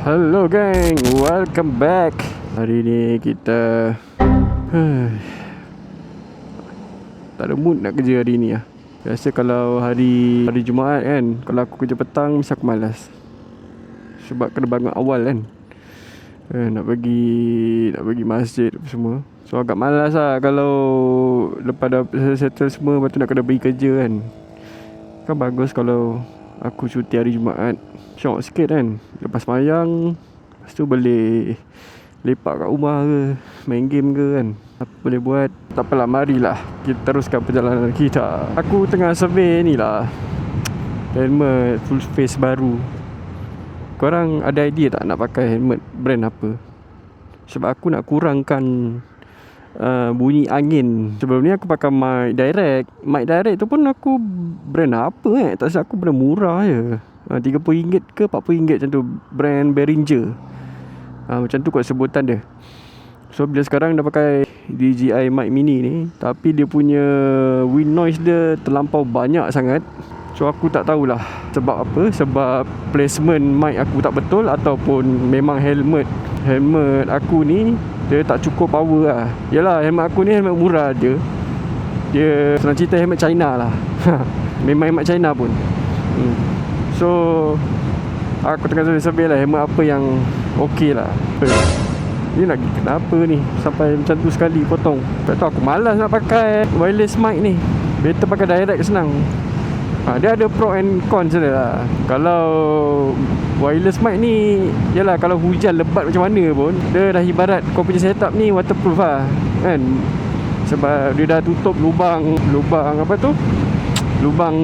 Hello gang, welcome back. Hari ni kita tak ada mood nak kerja hari ni lah. Biasa kalau hari Jumaat kan, kalau aku kerja petang mesti aku malas. Sebab kena bangun awal kan, nak pergi masjid apa semua. So agak malas lah kalau lepas dah settle semua, lepas tu nak kena pergi kerja kan. Kan bagus kalau aku cuti hari Jumaat, syok sikit kan. Lepas semayang, lepas tu boleh lepak kat rumah ke, main game ke kan. Apa boleh buat. Tak apalah, marilah kita teruskan perjalanan kita. Aku tengah survey ni lah, helmet full face baru. Korang ada idea tak nak pakai helmet brand apa? Sebab aku nak kurangkan bunyi angin. Sebelum ni aku pakai mic direct. Mic direct tu pun aku brand apa tak silap aku brand murah je, RM30 ke RM40 macam tu, brand Behringer. Macam tu kot sebutan dia. So bila sekarang dah pakai DJI Mic Mini ni, tapi dia punya wind noise dia terlampau banyak sangat. So aku tak tahulah sebab apa. Sebab placement mic aku tak betul, ataupun memang helmet aku ni dia tak cukup power lah. Yalah, helmet aku ni helmet murah je. Dia senang cerita helmet China lah. Memang helmet China pun. So aku tengah survey lah helmet apa yang okey lah. Ni lagi kenapa ni sampai macam tu sekali potong. Tak tahu, aku malas nak pakai wireless mic ni. Better pakai direct, senang. Dia ada pro and cons dia lah. Kalau wireless mic ni, yalah, kalau hujan lebat macam mana pun, dia dah ibarat kau punya setup ni waterproof lah kan. Sebab dia dah tutup lubang apa tu, lubang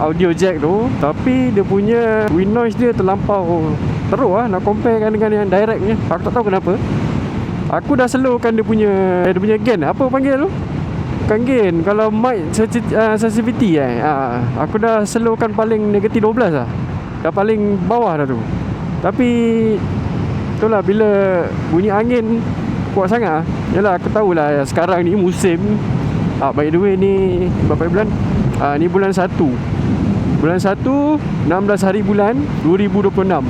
audio jack tu. Tapi dia punya wind noise dia terlampau teruk lah nak comparekan dengan yang direct punya. Aku tak tahu kenapa. Aku dah slowkan dia punya gain. Apa panggil tu? Bukan gain. Kalau mic sensitivity aku dah slowkan paling negatif 12 lah. Dah paling bawah dah tu. Tapi itulah, bila bunyi angin kuat sangat. Yalah, aku tahulah sekarang ni musim. By the way, ni berapa bulan? Ni bulan 1. Bulan 1, 16 hari bulan 2026.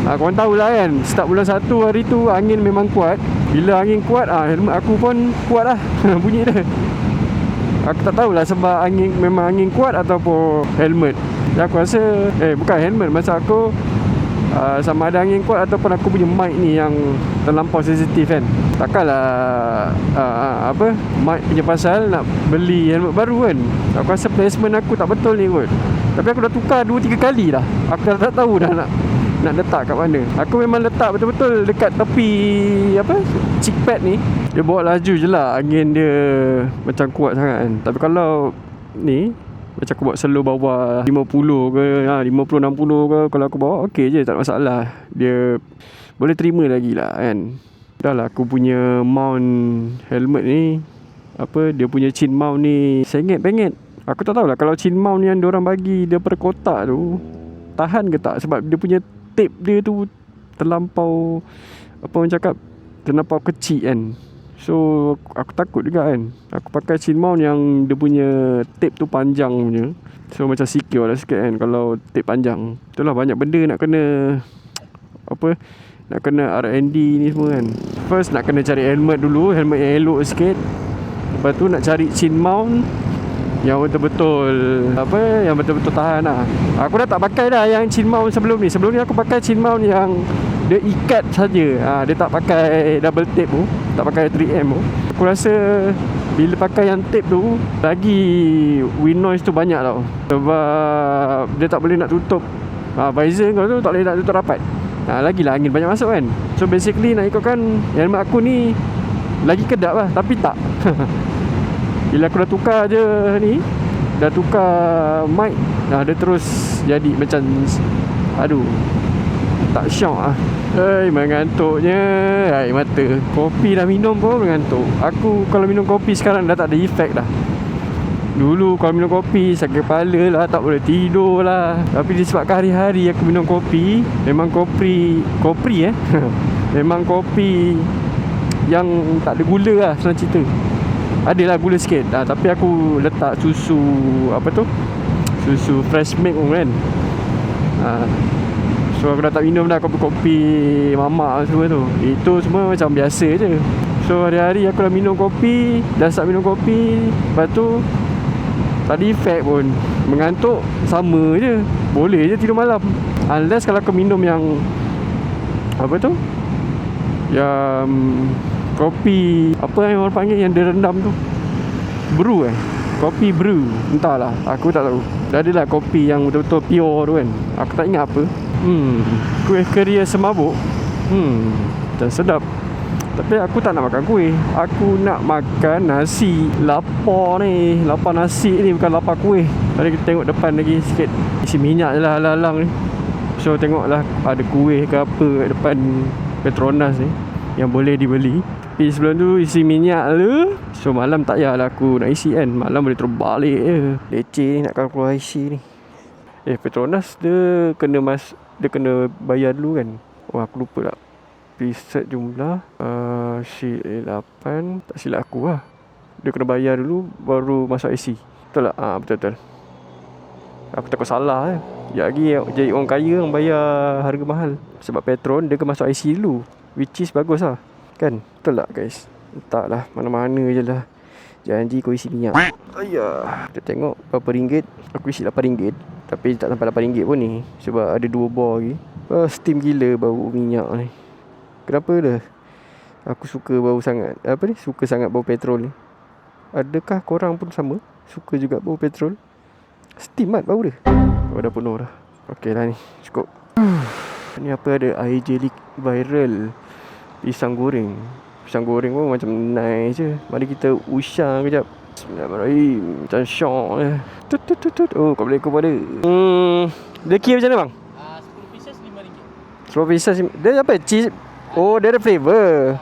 Korang tahulah kan, start bulan 1 hari tu angin memang kuat. Bila angin kuat, helmet aku pun kuat lah bunyi dia. Aku tak tahulah sebab memang angin kuat ataupun helmet. Aku rasa bukan helmet, masa aku sama ada angin kuat ataupun aku punya mic ni yang terlampau sensitif kan. Takkanlah mic punya pasal nak beli helmet baru kan. Aku rasa placement aku tak betul ni kot. Tapi aku dah tukar 2-3 kali dah. Aku dah tak tahu dah nak letak kat mana. Aku memang letak betul-betul dekat tepi cheek pad ni. Dia bawa laju je lah, angin dia macam kuat sangat kan. Tapi kalau ni macam aku bawa slow bawah 50 ke 50-60 ke, kalau aku bawa okey je, tak ada masalah. Dia boleh terima lagi lah kan. Dah lah, aku punya mount helmet ni, dia punya chin mount ni sengit-pengit. Aku tak tahulah kalau chin mount yang diorang bagi dia per kotak tu tahan ke tak. Sebab dia punya tape dia tu terlampau terlampau kecil kan. So aku takut juga kan. Aku pakai chin mount yang dia punya tape tu panjang punya. So macam secure lah sikit kan kalau tape panjang. Itulah, banyak benda nak kena nak kena R&D ni semua kan. First nak kena cari helmet dulu, helmet yang elok sikit. Lepas tu nak cari chin mount yang betul-betul yang betul-betul tahan lah. Aku dah tak pakai dah yang chin mount sebelum ni. Sebelum ni aku pakai chin mount yang dia ikat saja. Dia tak pakai double tape tu, tak pakai 3M tu. Aku rasa bila pakai yang tape tu, lagi wind noise tu banyak tau. Sebab dia tak boleh nak tutup visor kau tu, tak boleh nak tutup rapat. Lagilah angin banyak masuk kan. So basically nak ikutkan helmet aku ni lagi kedap lah. Tapi tak bila aku dah tukar je ni, dah tukar mic, dia terus jadi macam tak syok lah. Mengantuknya air mata. Kopi dah minum pun mengantuk. Aku kalau minum kopi sekarang dah tak ada efek dah. Dulu kalau minum kopi sakit kepala lah, tak boleh tidur lah. Tapi disebabkan hari-hari aku minum kopi, memang kopi memang kopi yang tak ada gula lah, senang cerita. Adalah gula sikit tapi aku letak susu susu fresh milk kan. So aku dah tak minum dah kopi-kopi mamak semua tu. Itu semua macam biasa je. So hari-hari aku dah minum kopi, dah start minum kopi. Lepas tu tak ada efek pun. Mengantuk sama je. Boleh je tidur malam. Unless kalau aku minum yang apa tu, yang kopi apa yang orang panggil yang dia rendam tu, brew kopi brew, entahlah, aku tak tahu. Dah adalah kopi yang betul-betul pure tu kan. Aku tak ingat apa. Kuih keria semabuk. Dan sedap. Tapi aku tak nak makan kuih. Aku nak makan nasi. Lapar ni. Lapar nasi ni, bukan lapar kuih. Tadi kita tengok depan lagi sikit. Isi minyak je lah halang-halang ni. So tengoklah ada kuih ke apa kat depan Petronas ni yang boleh dibeli. Tapi sebelum tu isi minyak lu. So malam tak payahlah aku nak isi kan. Malam boleh terbalik je. Leceh ni nak keluar isi ni. Petronas dia kena bayar dulu kan. Oh aku lupa tak. Preset jumlah C8, tak silap aku lah. Dia kena bayar dulu baru masuk IC. Betul tak? Betul-betul. Aku takut salah lagi jadi orang kaya yang bayar harga mahal. Sebab Petron dia kena masuk IC dulu, which is bagus lah kan. Betul tak guys? Entahlah, mana-mana je lah. Janji kau isi minyak. Ayah, kita tengok berapa ringgit. Aku isi RM8. Tapi tak sampai RM8 pun ni. Sebab ada 2 bar lagi. Steam gila bau minyak ni. Kenapa dah? Aku suka bau sangat. Suka sangat bau petrol ni. Adakah korang pun sama? Suka juga bau petrol? Steam kan bau dia. Oh dah penuh dah. Okey lah ni, cukup. Ni apa ada air jelly viral. Pisang goreng. Pisang goreng pun macam nice je. Mari kita usang kejap. Bismillahirrahmanirrahim. Macam syok je. Tut. Oh kau boleh kau pada. Deki macam mana bang? 10 pieces RM5. 10 pieces. Dia apa? Cheese. Oh dia ada flavour.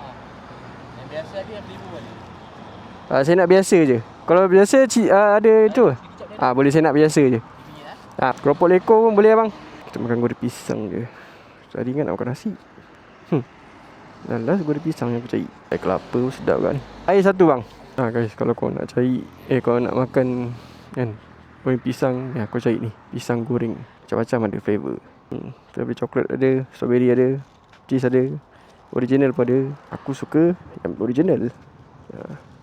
Yang biasa dia flavor boleh. Saya nak biasa je. Kalau biasa ada tu. Boleh saya nak biasa je. Keropok lekor pun boleh abang. Kita makan goreng pisang je. Tadi ingat nak makan nasi. Dan last goreng pisang yang aku cari. Air kelapa pun sedap kan. Air satu bang. Guys, kalau kau nak cari kalau nak makan kan goreng pisang, kau cari ni. Pisang goreng. Macam-macam ada flavour. Tapi coklat ada, strawberry ada, cheese ada, original pun ada. Aku suka yang original.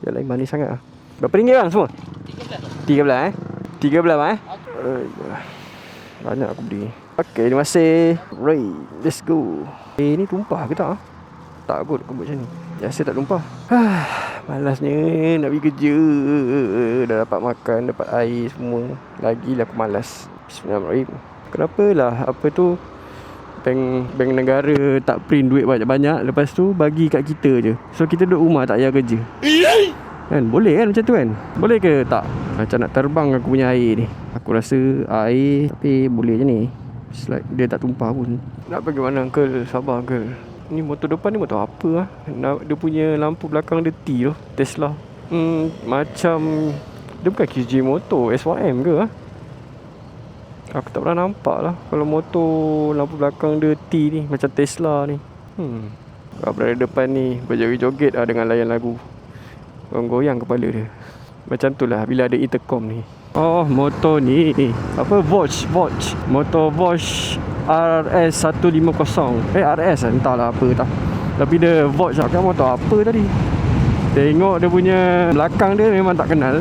Yang lain manis sangat lah. Berapa ringgit bang semua? 13 13 bang banyak aku beli. Okay, terima kasih. Right, let's go. Ni tumpah ke tak? Tak kot aku buat macam ni. Biasa tak tumpah. Malasnya nak pergi kerja. Dah dapat makan, dapat air semua. Lagilah aku malas. Bismillahirrahmanirrahim. Kenapa lah bank negara tak print duit banyak-banyak, lepas tu bagi kat kita je. So kita duduk rumah tak payah kerja. Kan boleh kan macam tu kan? Boleh ke tak? Macam nak terbang aku punya air ni. Aku rasa air tapi boleh je ni. It's like dia tak tumpah pun. Nak pergi mana uncle? Sabar uncle. Ni motor depan ni motor apa lah? Dia punya lampu belakang dia T tu, Tesla. Macam dia bukan KJ motor, SYM ke lah? Aku tak pernah nampak lah. Kalau motor lampu belakang dia T ni, macam Tesla ni. Kalau berada depan ni berjoget-joget dengan layan lagu. Goyang kepala dia. Macam tu lah bila ada intercom ni. Oh motor ni apa, Vosh. Motor Vosh RS150. RS lah, entahlah apa tak. Tapi dia Vosh lah. Kan motor apa tadi? Tengok dia punya belakang dia memang tak kenal.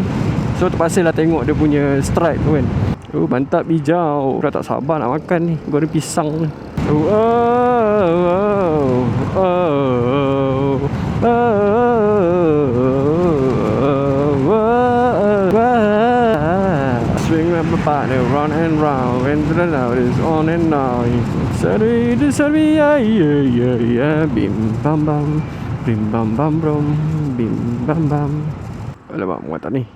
So terpaksa lah tengok dia punya stripe tu kan. Mantap hijau. Dah tak sabar nak makan ni goreng pisang ni. Swing my partner round and round, and the loud is on and now. Sorry, yeah. Bim bam bam, bim bam bam brom, bim bam bam. Alamak, muat tak ni?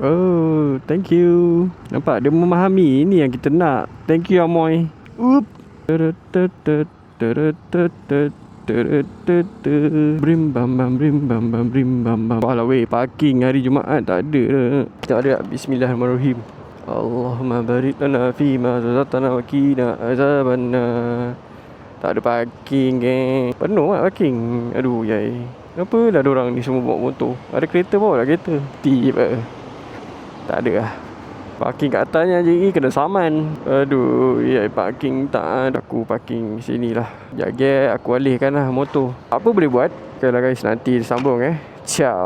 Oh, thank you. Nampak dia memahami ini yang kita nak. Thank you Amoy. Brim bam bam, brim bam bam, brim bam bam. Alah weh, parking hari Jumaat tak ada dah. Tak ada. Bismillahirrahmanirrahim. Allahumma barik lana fi ma razaqtana wa qina azabanna. Tak ada parking penuh lah parking. Aduh yai. Kenapa dah dorang ni semua bawa motor? Ada kereta bawa lah kereta. Tak ada lah. Parking kat atasnya je kena saman. Aduh, ya parking tak. Aku parking sini lah. Sekejap aku alihkan lah motor. Apa boleh buat? Okay lah guys, nanti sambung Ciao.